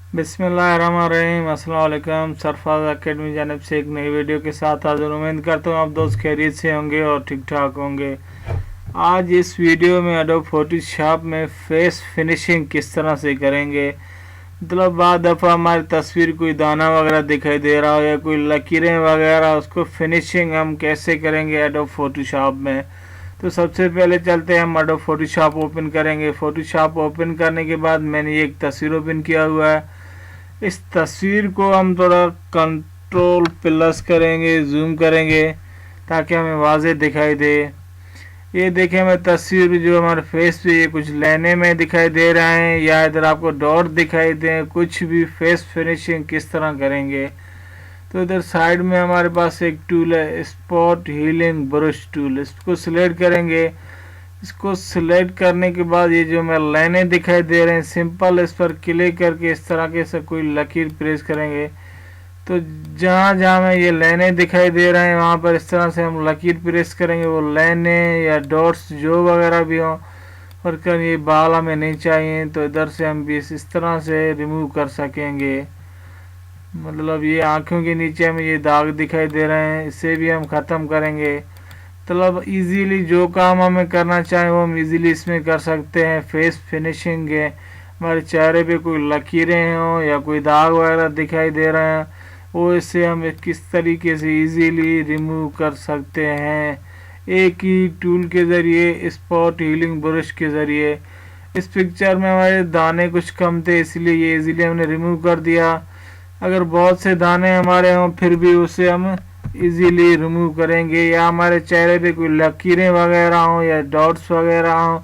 बिस्मिल्लाहिर्रहमानिर्रहीम। अस्सलाम वालेकुम। सरफराज एकेडमी जानिब से एक नई वीडियो के साथ हाजिर। उम्मीद करता हूँ आप दोस्त खैरियत से होंगे और ठीक ठाक होंगे। आज इस वीडियो में एडोब फोटोशॉप में फेस फिनिशिंग किस तरह से करेंगे। मतलब बाद दफ़ा हमारी तस्वीर कोई दाना वगैरह दिखाई दे रहा हो या कोई लकीरें वगैरह, उसको फिनिशिंग हम कैसे करेंगे एडोब फोटोशॉप में। तो सबसे पहले चलते हैं, हम एडोब फोटोशॉप ओपन करेंगे। फोटोशॉप ओपन करने के बाद मैंने एक तस्वीर ओपन किया हुआ है। इस तस्वीर को हम थोड़ा कंट्रोल प्लस करेंगे, जूम करेंगे ताकि हमें वाज़े दिखाई दे। ये देखें, हमें तस्वीर जो हमारे फेस पे ये कुछ लेने में दिखाई दे रहे हैं या इधर आपको डॉट दिखाई दे, कुछ भी फेस फिनिशिंग किस तरह करेंगे। तो इधर साइड में हमारे पास एक टूल है, स्पॉट हीलिंग ब्रश टूल। इसको सिलेक्ट करेंगे। इसको सिलेक्ट करने के बाद ये जो हमें लाइनें दिखाई दे रहे हैं, सिंपल इस पर क्लिक करके इस तरह के से कोई लकीर प्रेस करेंगे। तो जहाँ जहाँ में ये लाइनें दिखाई दे रहे हैं वहाँ पर इस तरह से हम लकीर प्रेस करेंगे। वो लाइनें या डॉट्स जो वगैरह भी हों, और कर ये बाल हमें नहीं चाहिए तो इधर से हम भी इस तरह से रिमूव कर सकेंगे। मतलब ये आँखों के नीचे हमें ये दाग दिखाई दे रहे हैं, इसे भी हम ख़त्म करेंगे। मतलब इजीली जो काम हमें करना चाहें वो हम इजीली इसमें कर सकते हैं। फेस फिनिशिंग है, हमारे चेहरे पे कोई लकीरें हों या कोई दाग वगैरह दिखाई दे रहे हैं, वो इससे हम किस तरीके से इजीली रिमूव कर सकते हैं एक ही टूल के ज़रिए, स्पॉट हीलिंग ब्रश के ज़रिए। इस पिक्चर में हमारे दाने कुछ कम थे इसलिए ये इजीली हमने रिमूव कर दिया। अगर बहुत से दाने हमारे हों फिर भी उसे हम इजीली रिमूव करेंगे, या हमारे चेहरे पे कोई लकीरें वगैरह हों या डॉट्स वगैरह हों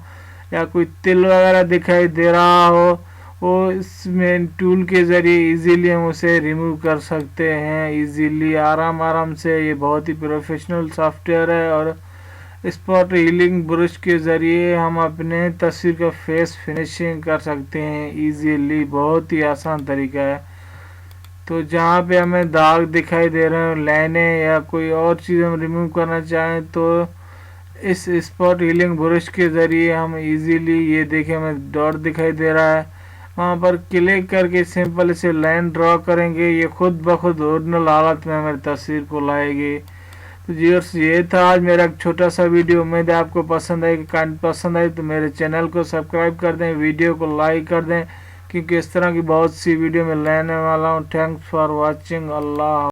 या कोई तिल वगैरह दिखाई दे रहा हो, वो इसमें टूल के ज़रिए इजीली हम उसे रिमूव कर सकते हैं इजीली, आराम आराम से। ये बहुत ही प्रोफेशनल सॉफ्टवेयर है और स्पॉट हीलिंग ब्रश के ज़रिए हम अपने तस्वीर का फेस फिनिशिंग कर सकते हैं इजीली। बहुत ही आसान तरीका है। तो जहाँ पे हमें दाग दिखाई दे रहे हैं, लाइनें या कोई और चीज़ हम रिमूव करना चाहें तो इस स्पॉट हीलिंग ब्रश के ज़रिए हम इजीली, ये देखें हमें डॉट दिखाई दे रहा है, वहाँ पर क्लिक करके सिंपल से लाइन ड्रॉ करेंगे। ये खुद ब खुद ओरिजिनल हालत में हमारी तस्वीर को लाएगी। तो व्यूअर्स, ये था आज मेरा एक छोटा सा वीडियो। उम्मीद है आपको पसंद आएगी। पसंद आई तो मेरे चैनल को सब्सक्राइब कर दें, वीडियो को लाइक कर दें, क्योंकि इस तरह की बहुत सी वीडियो में लाने वाला हूँ। Thanks for watching. अल्लाह।